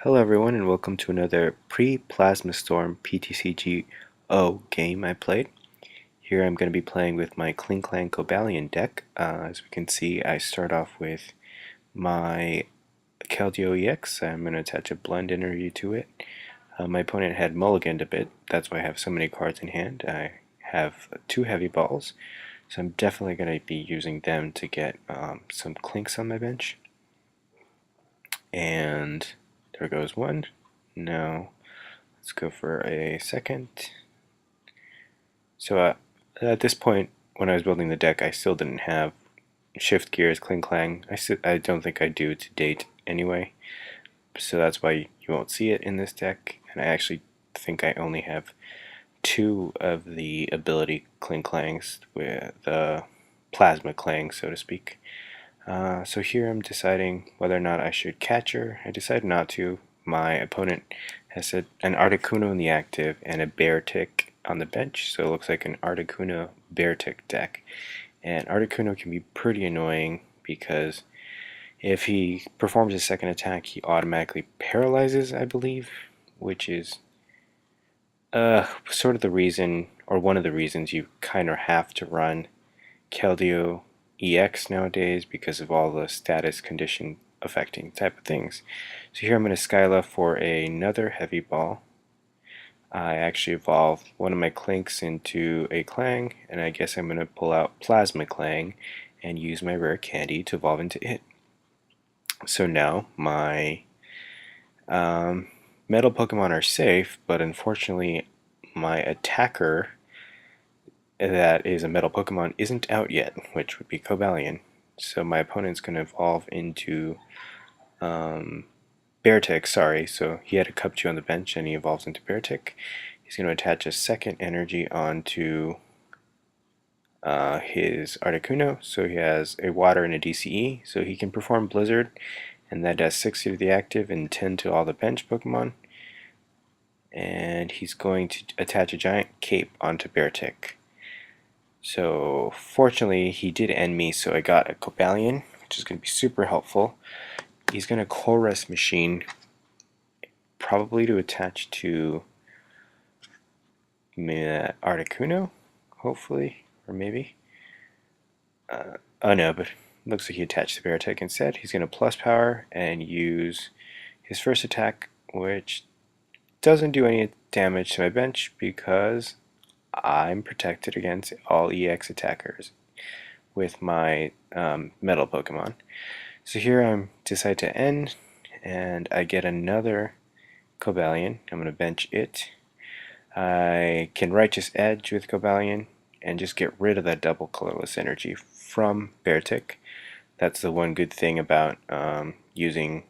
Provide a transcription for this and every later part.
Hello everyone and welcome to another pre-Plasma Storm PTCGO game I played. Here I'm going to be playing with my Klinklang Cobalion deck. As we can see, I start off with my Keldeo EX. I'm going to attach a blend energy to it. My opponent had mulliganed a bit, that's why I have so many cards in hand. I have two heavy balls, so I'm definitely going to be using them to get some Klinks on my bench. And there goes one. No. Let's go for a second. So at this point, when I was building the deck, I still didn't have Shift Gears, Klinklang. I don't think I do to date anyway. So that's why you won't see it in this deck. And I actually think I only have two of the ability Klinklangs with the Plasma Clang, so to speak. So here I'm deciding whether or not I should catch her. I decided not to. My opponent has an Articuno in the active and a Beartic on the bench, so it looks like an Articuno Beartic deck. And Articuno can be pretty annoying because if he performs a second attack, he automatically paralyzes, I believe, which is sort of the reason, or one of the reasons, you kind of have to run Keldeo EX nowadays because of all the status condition affecting type of things. So here I'm going to Skyla for another heavy ball. I actually evolve one of my Klinks into a Clang, and I guess I'm going to pull out Plasma Clang and use my rare candy to evolve into it. So now my metal Pokemon are safe, but unfortunately my attacker that is a metal Pokemon isn't out yet, which would be Cobalion. So my opponent's going to evolve into Beartic, sorry. So he had a Cubchoo on the bench and he evolves into Beartic. He's going to attach a second energy onto his Articuno. So he has a Water and a DCE. So he can perform Blizzard, and that does 60 to the active and 10 to all the bench Pokemon. And he's going to attach a giant cape onto Beartic. So fortunately he did end me, so I got a Cobalion, which is going to be super helpful. He's going to Chorus Machine, probably to attach to Articuno, hopefully, or maybe. Oh no, but looks like he attached the Beartic instead. He's going to plus power and use his first attack, which doesn't do any damage to my bench because I'm protected against all EX attackers with my metal Pokemon. So here I decide to end, and I get another Cobalion. I'm going to bench it. I can Righteous Edge with Cobalion and just get rid of that double colorless energy from Beartic. That's the one good thing about using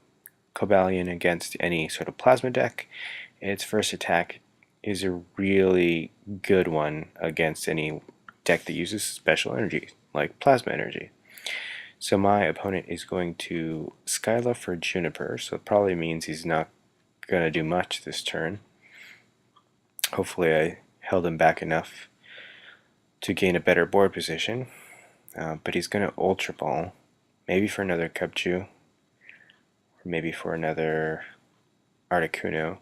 Cobalion against any sort of plasma deck. Its first attack is a really good one against any deck that uses special energy, like plasma energy. So my opponent is going to Skyla for Juniper, so it probably means he's not going to do much this turn. Hopefully I held him back enough to gain a better board position, but he's going to Ultra Ball, maybe for another Cubchoo, or maybe for another Articuno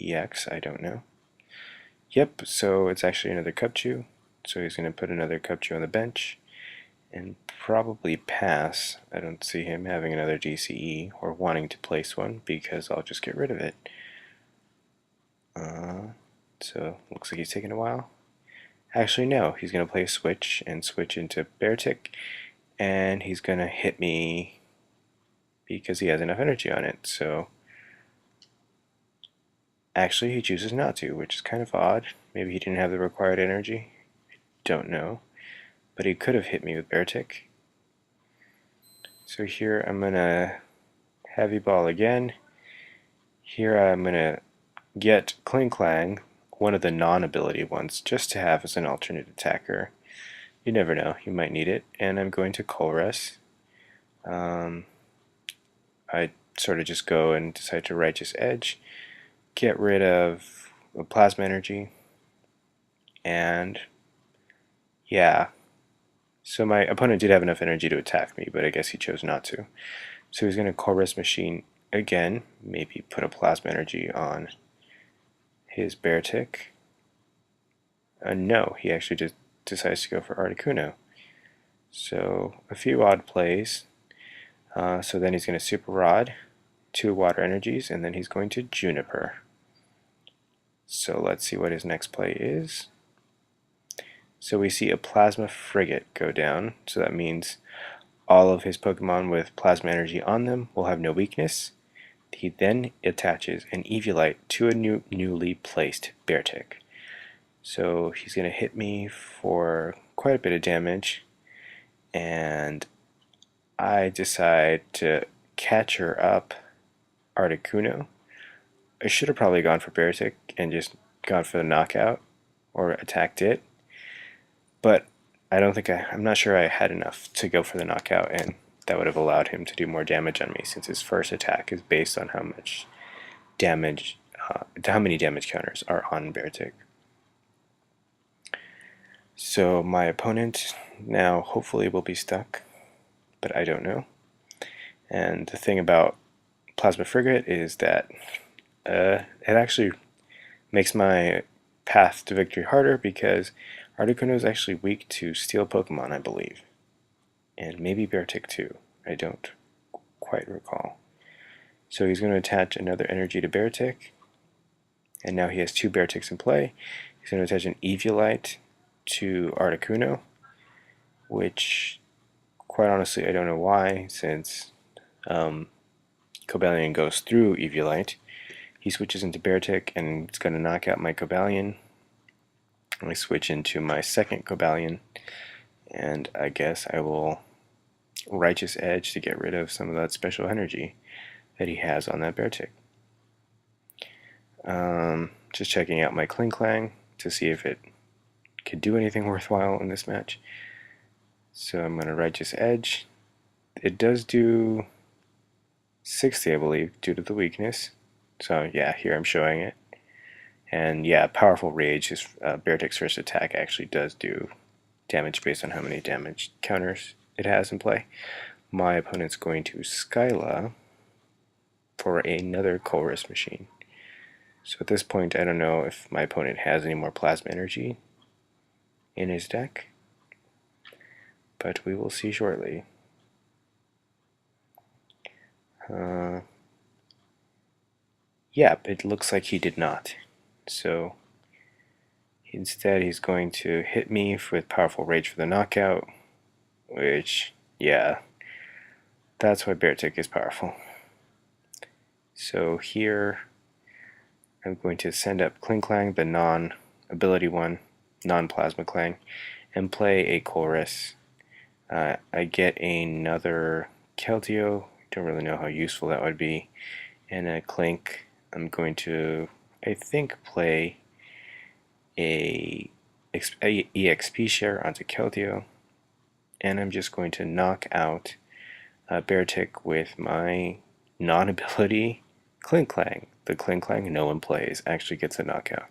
EX, I don't know. Yep, so it's actually another Cubchoo, so he's going to put another Cubchoo on the bench and probably pass. I don't see him having another DCE or wanting to place one because I'll just get rid of it. So looks like he's taking a while. Actually no, he's going to play a switch and switch into Beartic, and he's going to hit me because he has enough energy on it. So actually he chooses not to, which is kind of odd. Maybe he didn't have the required energy. I don't know. But he could have hit me with Beartic. So here I'm going to Heavy Ball again. Here I'm going to get Klinklang, one of the non-ability ones, just to have as an alternate attacker. You never know, you might need it. And I'm going to Chorus. I sort of just go and decide to Righteous Edge, get rid of Plasma Energy, and yeah. So my opponent did have enough energy to attack me, but I guess he chose not to. So he's going to Chorus Machine again, maybe put a plasma energy on his Beartic. No, he actually just decides to go for Articuno. So a few odd plays. So then he's going to Super Rod, 2 water energies, and then he's going to Juniper. So let's see what his next play is. So we see a Plasma Frigate go down, so that means all of his Pokemon with Plasma Energy on them will have no weakness. He then attaches an Eviolite to a newly placed Beartic. So he's going to hit me for quite a bit of damage, and I decide to Catcher up Articuno. I should have probably gone for Beartic and just gone for the knockout or attacked it, but I'm not sure I had enough to go for the knockout, and that would have allowed him to do more damage on me since his first attack is based on how much damage, how many damage counters are on Beartic. So my opponent now hopefully will be stuck, but I don't know. And the thing about Plasma Frigate is that it actually makes my path to victory harder because Articuno is actually weak to Steel Pokemon, I believe. And maybe Beartic too. I don't quite recall. So he's going to attach another energy to Beartic. And now he has 2 Beartics in play. He's going to attach an Eviolite to Articuno, which, quite honestly, I don't know why, since Cobalion goes through Eviolite. He switches into Beartic, and it's going to knock out my Cobalion. I switch into my second Cobalion, and I guess I will Righteous Edge to get rid of some of that special energy that he has on that Beartic. Just checking out my Klinklang to see if it could do anything worthwhile in this match. So I'm going to Righteous Edge. It does do 60, I believe, due to the weakness. So yeah, here I'm showing it. And yeah, Powerful Rage, his Beartic's first attack actually does do damage based on how many damage counters it has in play. My opponent's going to Skyla for another Colress machine. So at this point, I don't know if my opponent has any more Plasma Energy in his deck, but we will see shortly. Yeah, it looks like he did not. So instead he's going to hit me with Powerful Rage for the knockout, which, yeah, that's why Beartic is powerful. So here I'm going to send up Klinklang, the non-ability one, non-Plasma Clang, and play a Colress. I get another Keldeo, don't really know how useful that would be, and a Klink. I'm going to, I think, play a EXP share onto Keldeo, and I'm just going to knock out Beartic with my non-ability Klinklang. The Klinklang no one plays actually gets a knockout,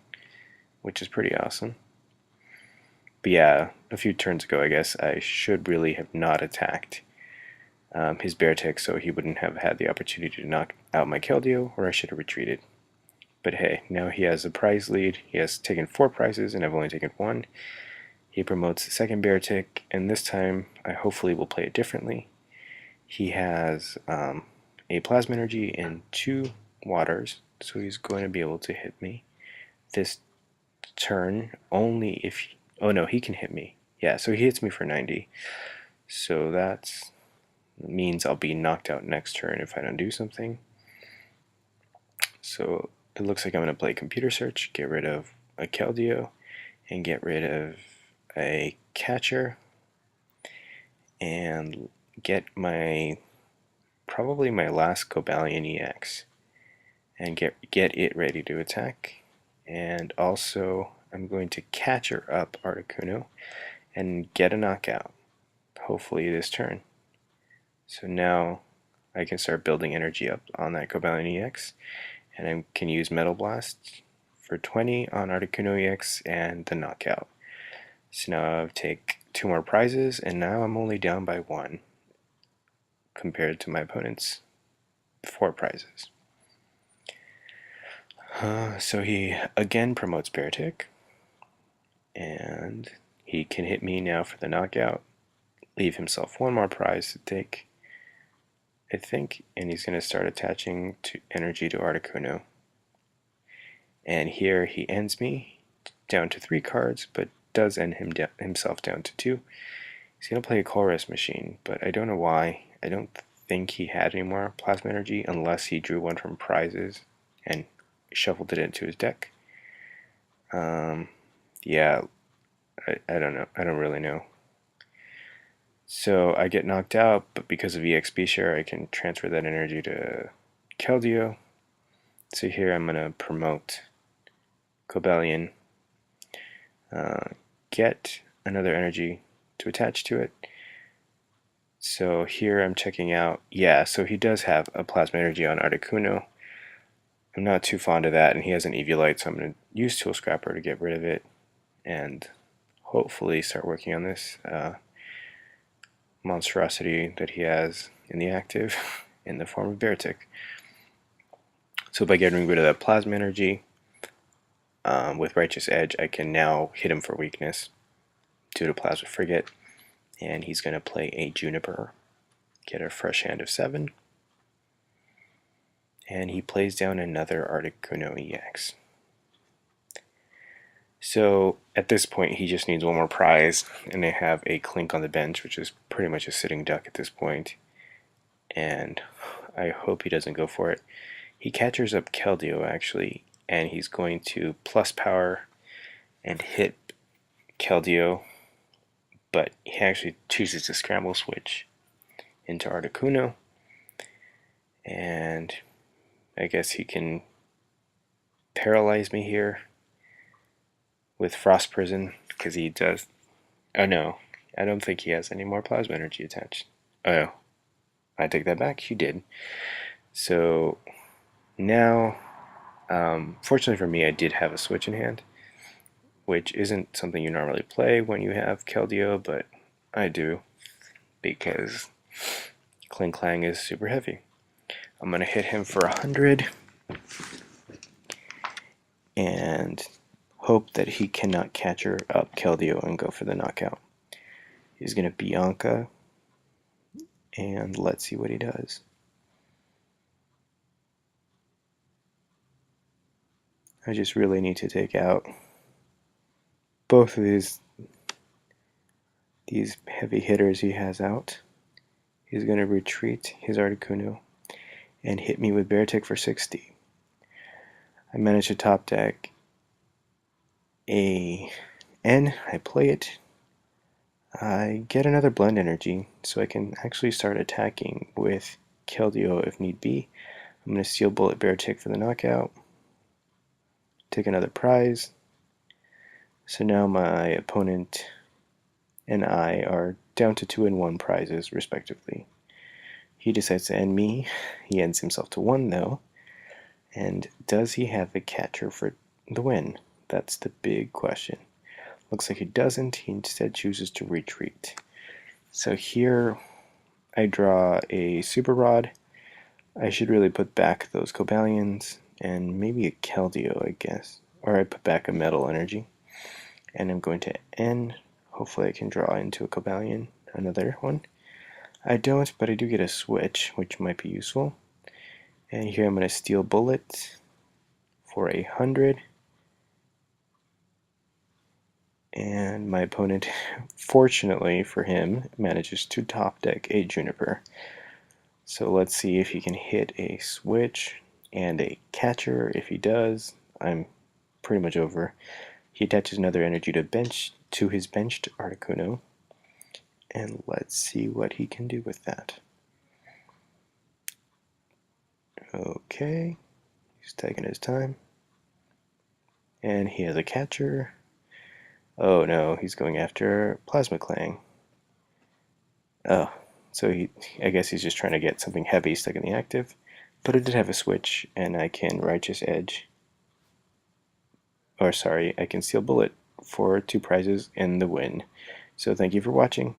which is pretty awesome. But yeah, a few turns ago, I guess, I should really have not attacked his Beartic, so he wouldn't have had the opportunity to knock out my Keldeo, or I should have retreated. But hey, now he has a prize lead. He has taken 4 prizes, and I've only taken 1. He promotes the second Beartic, and this time I hopefully will play it differently. He has a Plasma Energy and 2 waters, so he's going to be able to hit me this turn only if... Oh no, he can hit me. Yeah, so he hits me for 90. So that means I'll be knocked out next turn if I don't do something. So it looks like I'm going to play Computer Search, get rid of a Keldeo, and get rid of a Catcher, and get probably my last Cobalion EX, and get it ready to attack. And also I'm going to Catcher up Articuno and get a knockout, hopefully this turn. So now I can start building energy up on that Cobalion EX, and I can use Metal Blast for 20 on Articuno EX and the knockout. So now I've take 2 more prizes, and now I'm only down by 1 compared to my opponent's 4 prizes. So he again promotes Beartic, and he can hit me now for the knockout, leave himself 1 more prize to take, I think, and he's going to start attaching energy to Articuno. And here he ends me down to 3 cards, but does end himself down to 2. He's going to play a Chorus Machine, but I don't know why. I don't think he had any more Plasma Energy unless he drew 1 from prizes and shuffled it into his deck. Yeah, I don't know. I don't really know. So I get knocked out, but because of EXP share, I can transfer that energy to Keldeo. So here I'm going to promote Cobalion, get another energy to attach to it. So here I'm checking out, yeah, so he does have a Plasma Energy on Articuno. I'm not too fond of that, and he has an Eviolite, so I'm going to use Tool Scrapper to get rid of it, and hopefully start working on this monstrosity that he has in the active in the form of Beartic. So by getting rid of that Plasma Energy, with Righteous Edge, I can now hit him for weakness due to Plasma Frigate, and he's going to play a Juniper, get a fresh hand of 7, and he plays down another Articuno EX. So at this point he just needs 1 more prize, and I have a Klink on the bench, which is pretty much a sitting duck at this point, and I hope he doesn't go for it. He catchers up Keldeo actually, and he's going to plus power and hit Keldeo, but he actually chooses to scramble switch into Articuno, and I guess he can paralyze me here with Frost Prison, because he does. Oh no, I don't think he has any more Plasma Energy attached. Oh, I take that back, he did. So now, fortunately for me, I did have a switch in hand, which isn't something you normally play when you have Keldeo, but I do, because Klinklang is super heavy. I'm going to hit him for 100, and hope that he cannot catcher up Keldeo and go for the knockout. He's going to Bianca, and let's see what he does. I just really need to take out both of these heavy hitters he has out. He's going to retreat his Articuno and hit me with Beartic for 60. I manage to top deck a N, I play it, I get another Blend Energy, so I can actually start attacking with Keldeo if need be. I'm going to Steel Bullet Beartic for the knockout, take another prize. So now my opponent and I are down to 2 and 1 prizes respectively. He decides to end me. He ends himself to 1 though. And does he have the catcher for the win? That's the big question. Looks like he doesn't. He instead chooses to retreat. So here I draw a Super Rod. I should really put back those Cobalions and maybe a Keldeo, I guess. Or I put back a Metal Energy. And I'm going to end. Hopefully I can draw into a Cobalion, another one. I don't, but I do get a switch, which might be useful. And here I'm going to Steel Bullet for 100. And my opponent, fortunately for him, manages to top deck a Juniper. So let's see if he can hit a switch and a catcher. If he does, I'm pretty much over. He attaches another energy to his benched Articuno, and let's see what he can do with that. Okay, he's taking his time, and he has a catcher. Oh no, he's going after Plasma Clang. Oh, so I guess he's just trying to get something heavy stuck in the active, but I did have a switch, and I can Righteous Edge. Or sorry, I can Steel Bullet for 2 prizes and the win. So thank you for watching.